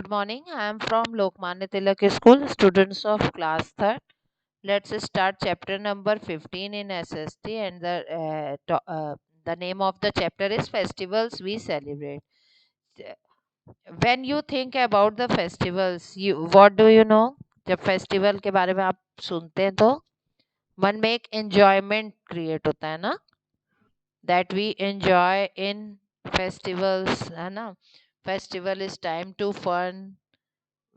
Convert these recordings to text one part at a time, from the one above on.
Good morning. I am from Lokmanya Tilak School, students of class third. Let's start chapter number 15 in SST, and the name of the chapter is Festivals We Celebrate. When you think about the festivals, what do you know? जब festival के बारे में आप सुनते हैं तो मन में एक एंजॉयमेंट क्रिएट होता है ना, that we enjoy in festivals, है ना. Festival is time to fun.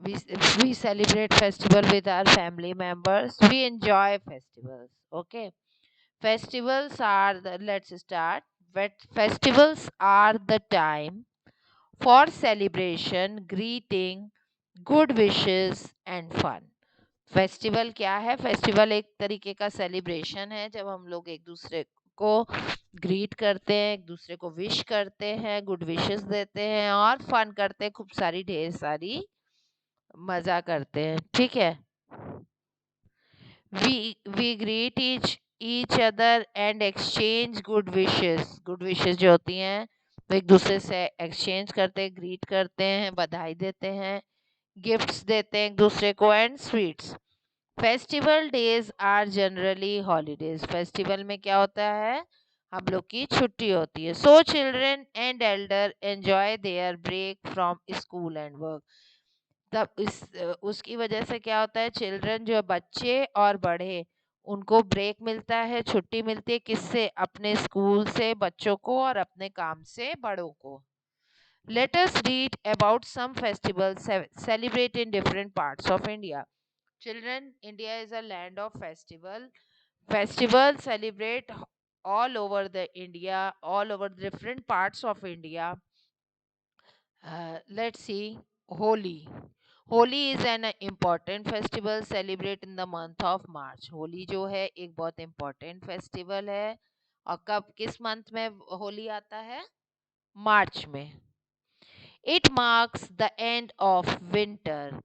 we we celebrate festival with our family members. We enjoy festivals. Okay, festivals are the let's start. But festivals are the time for celebration, greeting, good wishes and fun. Festival क्या है? Festival एक तरीके का celebration है जब हम लोग एक दूसरे को ग्रीट करते हैं, एक दूसरे को विश करते हैं, गुड विशेस देते हैं और फन करते हैं, खूब सारी ढेर सारी मजा करते हैं. ठीक है. We greet each other and exchange good wishes. Good wishes जो होती हैं वो एक दूसरे से एक्सचेंज करते हैं, ग्रीट करते हैं, बधाई देते हैं, गिफ्ट्स देते हैं एक दूसरे को and sweets. Festival days are generally holidays. Festival में क्या होता है? हम लोग की छुट्टी होती है. So children and elder enjoy their break from school and work. तब उसकी वजह से क्या होता है? चिल्ड्रन जो बच्चे और बड़े, उनको ब्रेक मिलता है, छुट्टी मिलती है. किससे? अपने स्कूल से बच्चों को और अपने काम से बड़ों को. Let us read about some festivals celebrated in different parts of India. Children, India is a land of festival. Festivals celebrate all over the India, all over different parts of India. Let's see. Holi. Holi is an important festival celebrated in the month of March. Holi जो है एक बहुत important festival है. और कब, किस month में होली आता है? मार्च में. It marks the end of winter.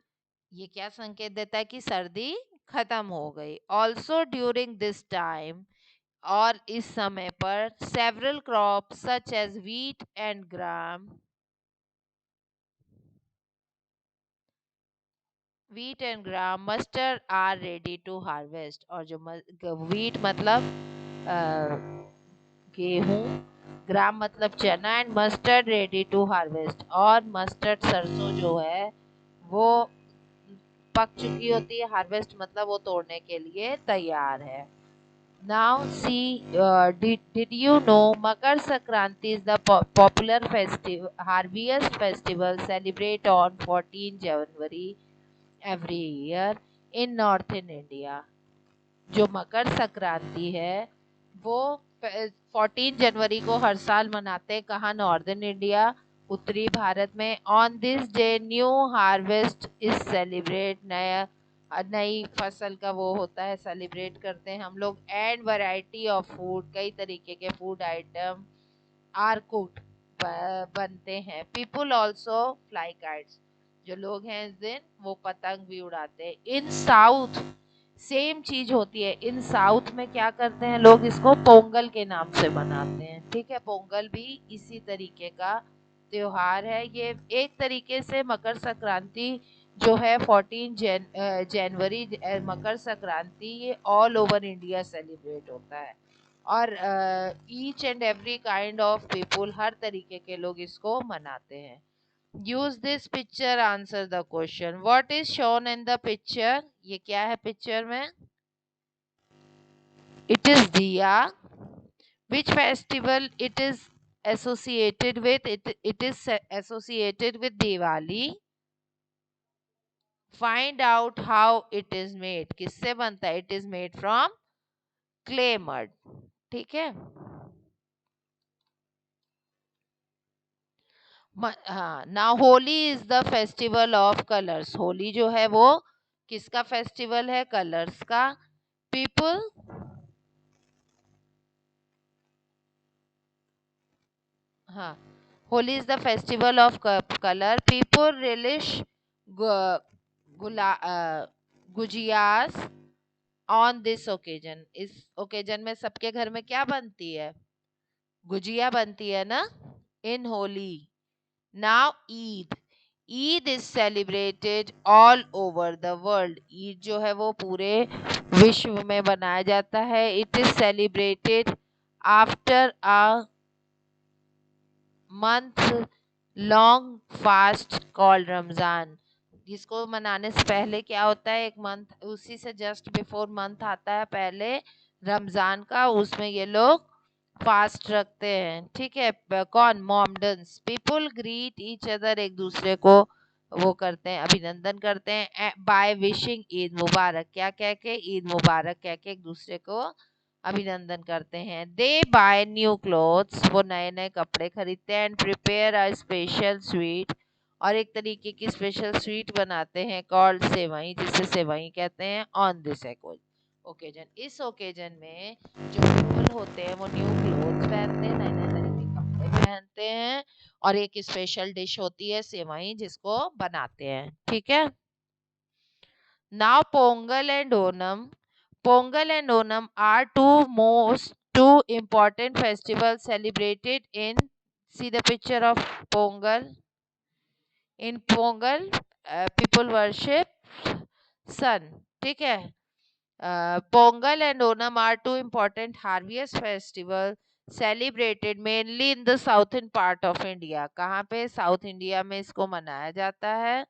ये क्या संकेत देता है? कि सर्दी खत्म हो गई. Also during this time, और इस समय पर, several crops such as wheat and gram mustard are ready to harvest. और जो wheat मतलब गेहूं, ग्राम मतलब चना and mustard ready to harvest. और मस्टर्ड सरसों जो है वो पक चुकी होती है. हार्वेस्ट मतलब वो तोड़ने के लिए तैयार है. Now see, did you know Makar Sankranti is the popular festival, harvest festival celebrate on 14 January every year in northern India. जो मकर संक्रांति है वो 14 जनवरी को हर साल मनाते हैं. कहाँ? नॉर्दर्न इंडिया, उत्तरी भारत में. On this day new harvest is celebrate. नई फसल का वो होता है, सेलिब्रेट करते हैं हम लोग. एंड वैरायटी ऑफ फूड, कई तरीके के फूड आइटम आर कुक्ड, बनते हैं. People also fly kites. जो लोग हैं इस दिन वो पतंग भी उड़ाते हैं. इन साउथ सेम चीज होती है. इन साउथ में क्या करते हैं लोग? इसको पोंगल के नाम से मनाते हैं. ठीक है. पोंगल भी इसी तरीके का त्योहार है. ये एक तरीके से मकर संक्रांति जो है 14 जनवरी, मकर संक्रांति, ये ऑल ओवर इंडिया सेलिब्रेट होता है. और each and every kind of people, हर तरीके के लोग इसको मनाते हैं. Use this picture, answer the question. What is shown in the picture? ये क्या है पिक्चर में? It is diya. Which festival it is associated with? It is associated with Diwali. Find out how it is made. किससे बनता है? It is made from clay mud. ठीक है. हाँ. Now Holi is the festival of colours. Holi जो है वो किसका फेस्टिवल है? कलर्स का. पीपल, हाँ, Holi is the festival of colour. People relish gujiyas on this occasion. इस ओकेजन में सबके घर में क्या बनती है? गुजिया बनती है ना, in Holi. Now Eid. Eid is celebrated all over the world. Eid जो है वो पूरे विश्व में मनाया जाता है। It is celebrated after a month long fast called Ramzan. जिसको मनाने से पहले क्या होता है, एक मंथ उसी से जस्ट बिफोर मंथ आता है पहले रमजान का, उसमें ये लोग फास्ट रखते हैं। ठीक है। कौन? Mohammedans. People greet each other, एक दूसरे को वो करते हैं, अभिनंदन करते हैं बाय विशिंग ईद मुबारक, क्या कह के? ईद मुबारक कह के एक दूसरे को अभिनंदन करते हैं। दे बाय न्यू क्लोथ्स, वो नए नए कपड़े खरीदते हैं। And prepare a special sweet, और एक तरीके की स्पेशल स्वीट बनाते हैं कॉल्ड सेवई, जिसे सेवई कहते हैं। ऑन दिस ओकेजन, इस ओकेजन में जो पीपल होते हैं वो न्यू क्लोथ्स पहनते हैं, नए नए तरह के कपड़े पहनते हैं, और एक स्पेशल डिश होती है सेवई जिसको बनाते हैं। ठीक है। Now Pongal and Onam. Pongal and Onam are two important festivals celebrated in, see the picture of Pongal. In Pongal, people worship sun. ठीक है। Pongal and Onam are two important harvest festivals celebrated mainly in the southern part of India. कहाँ पे? South India में इसको मनाया जाता है।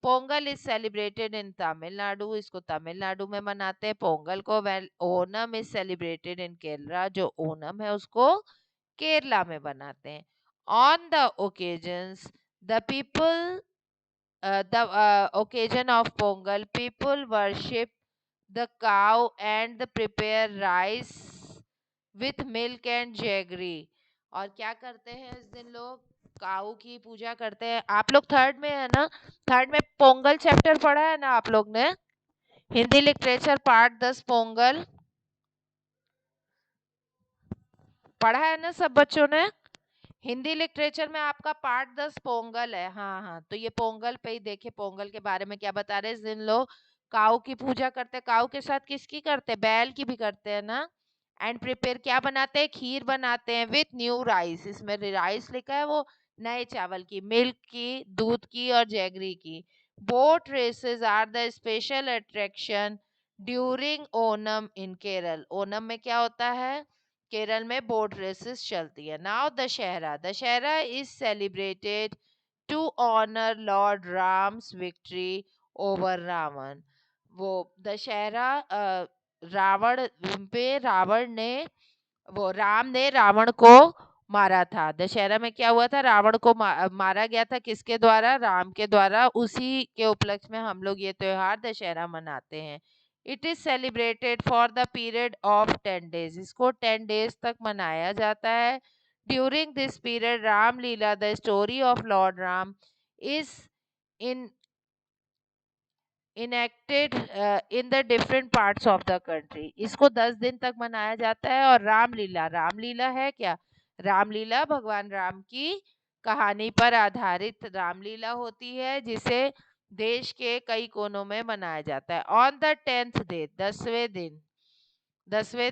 Pongal is celebrated in Tamil Nadu, इसको तमिलनाडु में मनाते हैं पोंगल को। Well Onam is celebrated in Kerala, जो ओनम है उसको केरला में बनाते हैं। On the occasions the people the occasion of Pongal, people worship the cow and the prepare rice with milk and jaggery। और क्या करते हैं इस दिन लोग? काऊ की पूजा करते हैं। आप लोग थर्ड में है ना, थर्ड में पोंगल चैप्टर पढ़ा है ना आप लोग ने? हिंदी लिटरेचर पार्ट 10 पोंगल पढ़ा है ना सब बच्चों ने? हिंदी लिटरेचर में आपका पार्ट 10 पोंगल है। हाँ हाँ, तो ये पोंगल पे ही देखे पोंगल के बारे में क्या बता रहे हैं। इस दिन लोग काऊ की पूजा करते हैं। काऊ के साथ किसकी करते हैं? बैल की भी करते हैं ना। एंड प्रिपेयर क्या बनाते हैं? खीर बनाते हैं विथ न्यू राइस, इसमें राइस लिखा है वो नए चावल की, मिल्क की, दूध की और जैगरी की। Boat races are the special attraction during Onam in Kerala. Onam में क्या होता है? केरल में बोट रेसेस चलती है। Now Dussehra. Dussehra is celebrated to honour lord Ram's victory over Ravan. वो दशहरा रावण पे, रावण ने, वो राम ने रावण को मारा था। दशहरा में क्या हुआ था? रावण को मारा गया था। किसके द्वारा? राम के द्वारा। उसी के उपलक्ष्य में हम लोग ये त्योहार दशहरा मनाते हैं। It is celebrated for the period of 10 days, इसको 10 days तक मनाया जाता है। During this period Ramlila, the story of Lord Ram is in enacted in the different parts of the country. इसको 10 दिन तक मनाया जाता है। और रामलीला, रामलीला है क्या? रामलीला भगवान राम की कहानी पर आधारित रामलीला होती है, जिसे देश के कई कोनों में मनाया जाता है। ऑन द 10th day, 10वें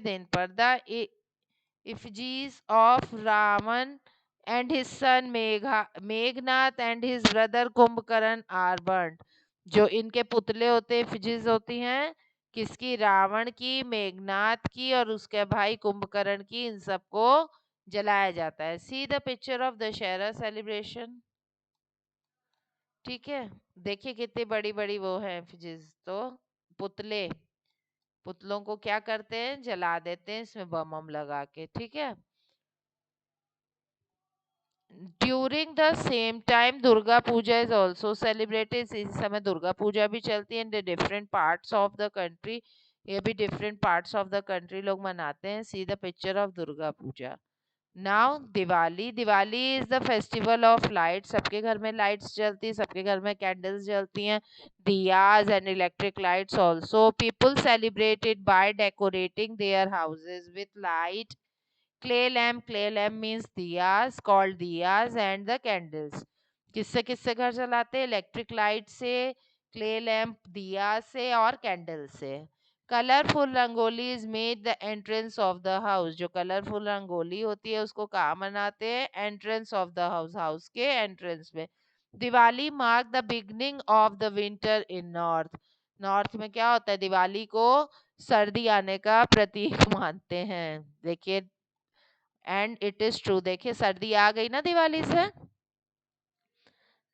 दिन पर the effigies of Raman and his son Meghnath and his brother Kumbhakarna are burnt। जो इनके पुतले होते हैं, effigies होती हैं किसकी? रावण की, मेघनाथ की और उसके भाई कुंभकर्ण की, इन सबको जलाया जाता है। सी the picture of Dussehra celebration. ठीक है। देखिए कितनी बड़ी बड़ी वो है effigies। तो पुतले, पुतलों को क्या करते हैं? जला देते हैं इसमें बम बम लगा के। ठीक है। During the same time Durga Puja is also celebrated. इसी समय दुर्गा पूजा भी चलती है in the different parts of the country. ये भी different parts of the country लोग मनाते हैं। See the picture of Durga Puja. Now Diwali. Diwali is the festival of light. सबके घर में लाइट्स जलती है, सबके घर में कैंडल्स जलती हैं, diyas and electric lights also. People celebrate it by decorating their houses with light. Clay lamp means diyas, called diyas and the candles। किससे किससे घर जलाते हैं? इलेक्ट्रिक लाइट से, क्ले लैम्प, दिया से और कैंडल से। Colourful rangoli is made the entrance of the house. जो कलरफुल रंगोली होती है उसको कहाँ मनाते हैं? Entrance of the house, house के एंट्रेंस में। Diwali mark the beginning of the winter in north. North में क्या होता है, दिवाली को सर्दी आने का प्रतीक मानते हैं। देखिए, एंड इट इज ट्रू, देखिए सर्दी आ गई ना दिवाली से।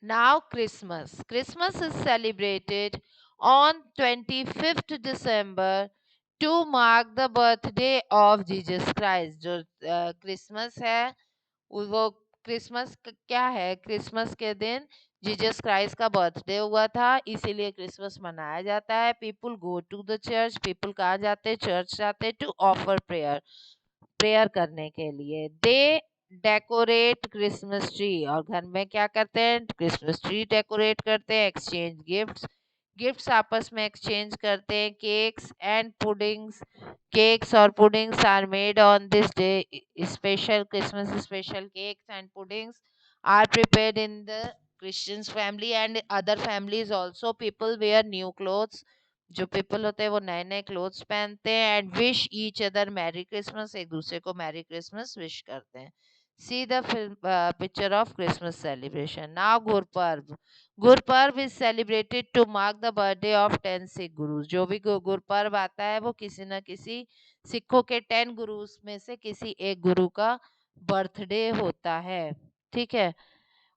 Now Christmas. Christmas is celebrated on 25th December to mark the birthday of Jesus Christ. जो क्रिसमस है वो क्रिसमस क्या है, क्रिसमस के दिन जीसस क्राइस्ट का बर्थडे हुआ था, इसीलिए क्रिसमस मनाया जाता है। People go to the church, people कहाँ जाते हैं, चर्च जाते हैं, टू ऑफर प्रेयर, प्रेयर करने के लिए। दे डेकोरेट क्रिसमस ट्री, और घर में क्या करते हैं, क्रिसमस ट्री डेकोरेट करते हैं। एक्सचेंज गिफ्ट्स, गिफ्ट्स आपस में एक्सचेंज करते हैं। केक्स एंड पुडिंग्स, केक्स और puddings are made on this day. Special Christmas special cakes and puddings are prepared in the Christians family and other families also. People wear new clothes, जो people होते हैं वो नए नए clothes पहनते हैं। And wish each other merry Christmas, एक दूसरे को मैरी क्रिसमस विश करते हैं। See the film picture of Christmas celebration. Now Gurpurab. Gurpurab is celebrated to mark the birthday of 10 Sikh gurus. जो भी गुरपर्व आता है वो किसी न किसी सिखों के 10 गुरुज में से किसी एक गुरु का बर्थडे होता है। ठीक है।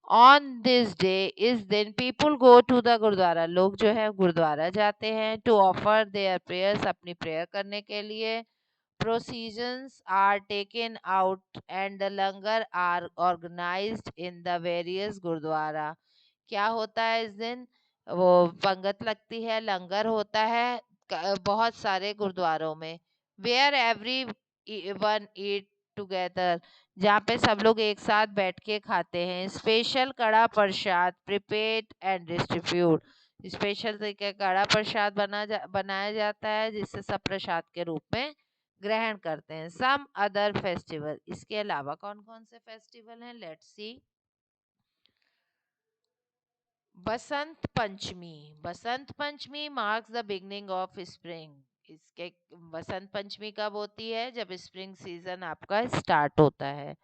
ऑन दिस डे, इस दिन people go to the gurdwara, लोग जो है गुरुद्वारा जाते हैं। टू ऑफर देयर प्रेयर्स, अपनी प्रेयर करने के लिए। Processions are taken out and the langar are organised in the various gurdwara. क्या होता है इस दिन, वो पंगत लगती है, लंगर होता है बहुत सारे गुरुद्वारों में। Where everyone eat together, जहाँ पे सब लोग एक साथ बैठ के खाते हैं। स्पेशल कड़ा प्रसाद प्रिपेयर्ड एंड डिस्ट्रीब्यूट, स्पेशल तरीके का कड़ा प्रसाद बनाया जाता है जिसे सब प्रसाद के रूप में ग्रहण करते हैं। सम अदर फेस्टिवल, इसके अलावा कौन कौन से फेस्टिवल हैं, let's see. Basant Panchami. Basant Panchami marks the beginning of spring. इसके बसंत पंचमी कब होती है, जब स्प्रिंग सीजन आपका स्टार्ट होता है।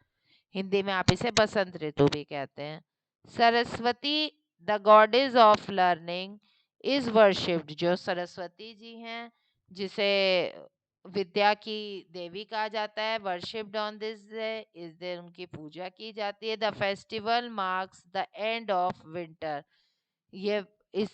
हिंदी में आप इसे बसंत ऋतु भी कहते हैं। Saraswati the goddess of learning is worshipped, जो सरस्वती जी हैं जिसे विद्या की देवी कहा जाता है, वर्शिप्ड ऑन दिस डे, इस दिन उनकी पूजा की जाती है। The festival marks the end of winter, ये इस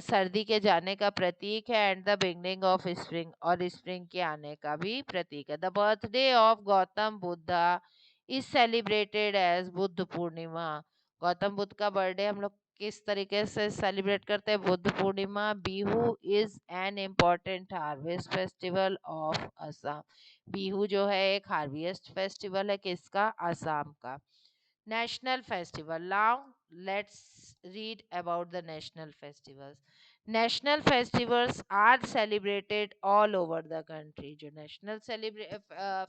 सर्दी के जाने का प्रतीक है। And the beginning of spring, और स्प्रिंग के आने का भी प्रतीक है। The birthday of Gautam Buddha is celebrated as Buddha Purnima. Gautam Buddha का बर्थडे हम लोग किस तरीके से सेलिब्रेट करते हैं, Buddha Purnima. Bihu is an important harvest festival of Assam. Bihu जो है एक हार्वेस्ट फेस्टिवल है, किसका, असम का। National festival. Now let's read about the national festivals. National festivals are celebrated all over the country. जो national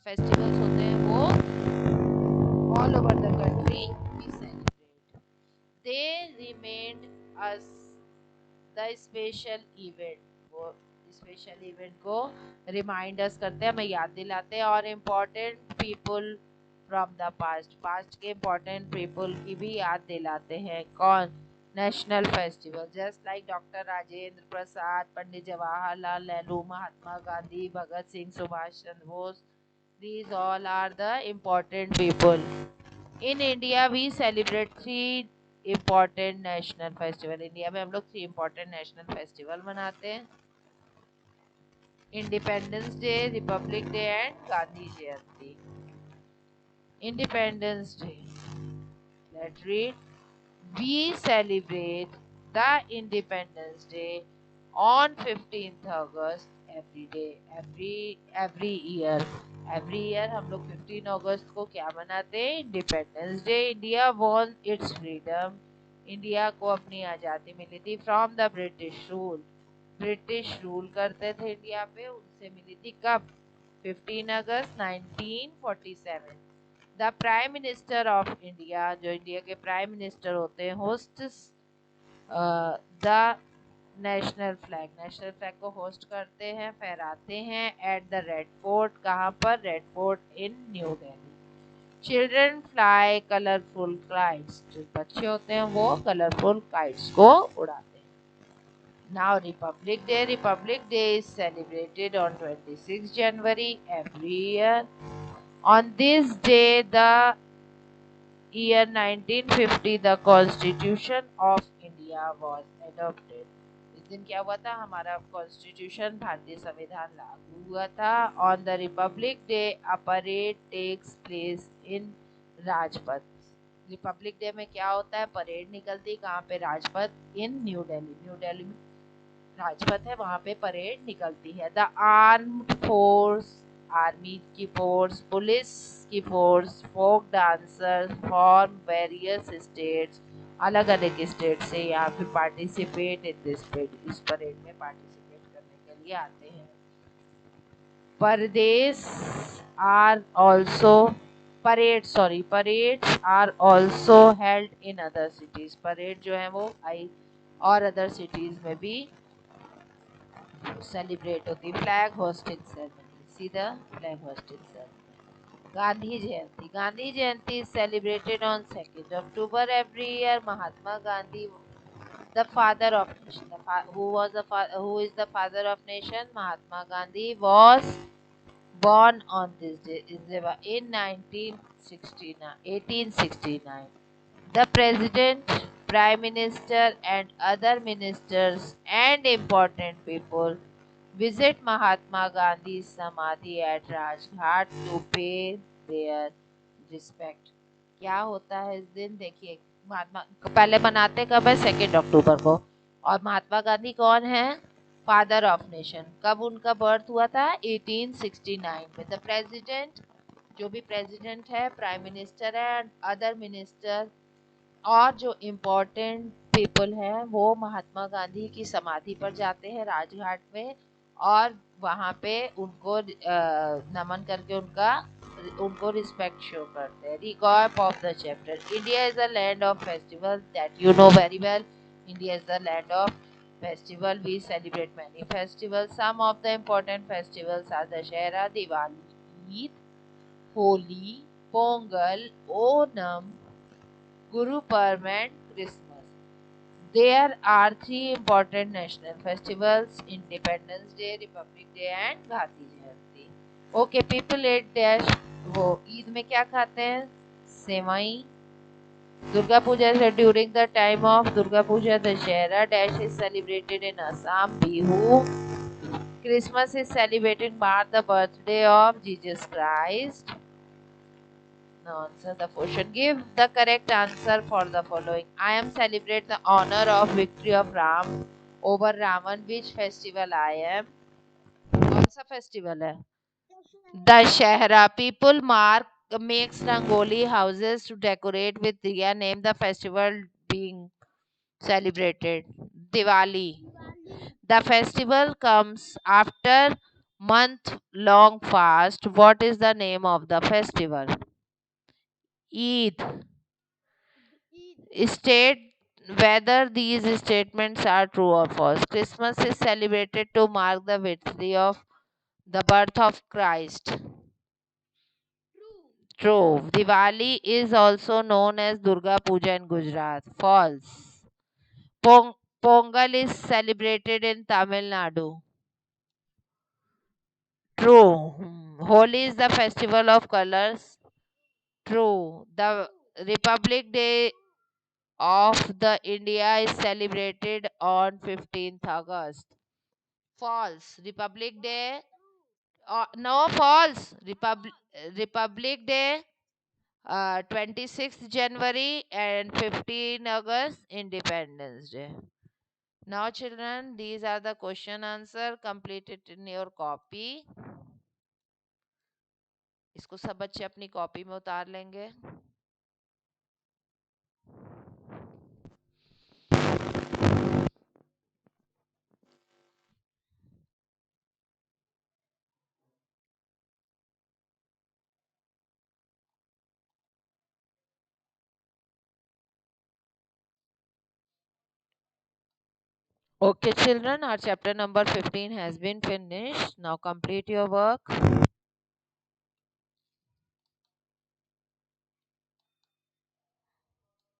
festivals होते हैं वो all over the country we celebrate. They remained us the special event. वो special event को reminders करते हैं, हमें याद दिलाते हैं। और important people from the past, past के इम्पोर्टेंट पीपल की भी याद दिलाते हैं। कौन, national festival, just like doctor Rajendra Prasad, Pandit Jawaharlal Nehru, Mahatma Gandhi, Bhagat Singh, Subhash Chandra Bose, these all are the important people. In India we celebrate three important national festival. India में हम लोग 3 important national festival मनाते हैं, independence day, Republic day and Gandhi Jayanti. Independence day, let's read. We celebrate the Independence Day on 15th August every day, every year. Every year हम लोग 15 अगस्त को क्या मनाते हैं, independence day. India won it's freedom, India को अपनी आज़ादी मिली थी from the British rule. British rule करते थे इंडिया पे, उनसे मिली थी कब, 15 अगस्त 1947। The prime minister of India, जो इंडिया के प्राइम मिनिस्टर होते हैं, host the national flag, national flag को होस्ट करते हैं, फहराते हैं एट द रेड फोर्ट। कहाँ पर, Red Fort in new Delhi. Children fly colourful kites, जो बच्चे होते हैं वो कलरफुल काइट्स को उड़ाते हैं. Now Republic Day. Republic Day is celebrated on 26 January every year. On this day, the year 1950, the Constitution of India was adopted. इस दिन क्या हुआ था? हमारा कॉन्स्टिट्यूशन, भारतीय संविधान लागू हुआ था. On the republic day a parade takes place in Rajpath. Republic day में क्या होता है? परेड निकलती. कहाँ पे? Rajpath, in new Delhi. New Delhi में राजपथ है, वहाँ पे परेड निकलती है. द आर्म्ड फोर्स, आर्मी की फोर्स, पुलिस की force, folk dancer from various states, अलग अलग स्टेट से यहाँ पे पार्टिसिपेट इन दिस परेड, इस परेड में पार्टिसिपेट करने के लिए आते हैं. Parades are also parades are also held in other cities. Parade जो है वो और अदर सिटीज में भी सेलिब्रेट होती. फ्लैग होस्टिंग सेरेमनी, सीधा flag hosting ceremony. Gandhi Jayanti. Gandhi Jayanti is celebrated on 2nd October every year. Mahatma Gandhi, the father of nation, who is the father of nation? Mahatma Gandhi was born on this day in 1869. The president, prime minister, and other ministers and important people visit Mahatma Gandhi's Samadhi at Rajghat to pay their respect. क्या होता है इस दिन? देखिए, महात्मा पहले मनाते कब है? 2 अक्टूबर को. और महात्मा गांधी कौन है? Father of nation. कब उनका बर्थ हुआ था? 1869 में. द प्रेसिडेंट, जो भी प्रेसिडेंट है, प्राइम मिनिस्टर है, अदर मिनिस्टर और जो इम्पोर्टेंट पीपल हैं वो महात्मा गांधी की समाधि पर जाते हैं राजघाट में, और वहाँ पे उनको नमन करके उनको रिस्पेक्ट शो करते हैं. Recap of the chapter. India is a land of festival, that you know very well. India is the land of festival. We celebrate many festivals. Some of the important festivals are Dashera, Diwali, Eid, Holi, Pongal, Onam, Guru Parv and Christmas. There are 3 important national festivals: Independence Day, Republic Day and Gandhi Jayanti. Okay, people eat dash. वो ईद में क्या खाते हैं? सेवई. Durga Puja is during the time of Durga Puja. Dashera dash is celebrated in Assam. Bihu. Christmas is celebrated mark the birthday of Jesus Christ. Now answer the question. Give the correct answer for the following. I am celebrate the honor of victory of Ram over Ravan. Which festival I am? कौन सा festival है? Dashehra. People makes rangoli houses to decorate with diya. Name the festival being celebrated. Diwali. The festival comes after month long fast. What is the name of the festival? Eid. State whether these statements are true or false. Christmas is celebrated to mark the victory of the birth of Christ. True. Diwali is also known as Durga Puja in Gujarat. False. Pongal is celebrated in Tamil Nadu. True. Holi is the festival of colors. True. The Republic Day of the India is celebrated on 15th August. False. Republic Day. No, false. Republic Day, 26th January and 15 August, Independence Day. Now, children, these are the question answer completed in your copy. इसको सब बच्चे अपनी copy में उतार लेंगे. Okay, children, our chapter number 15 has been finished. Now complete your work.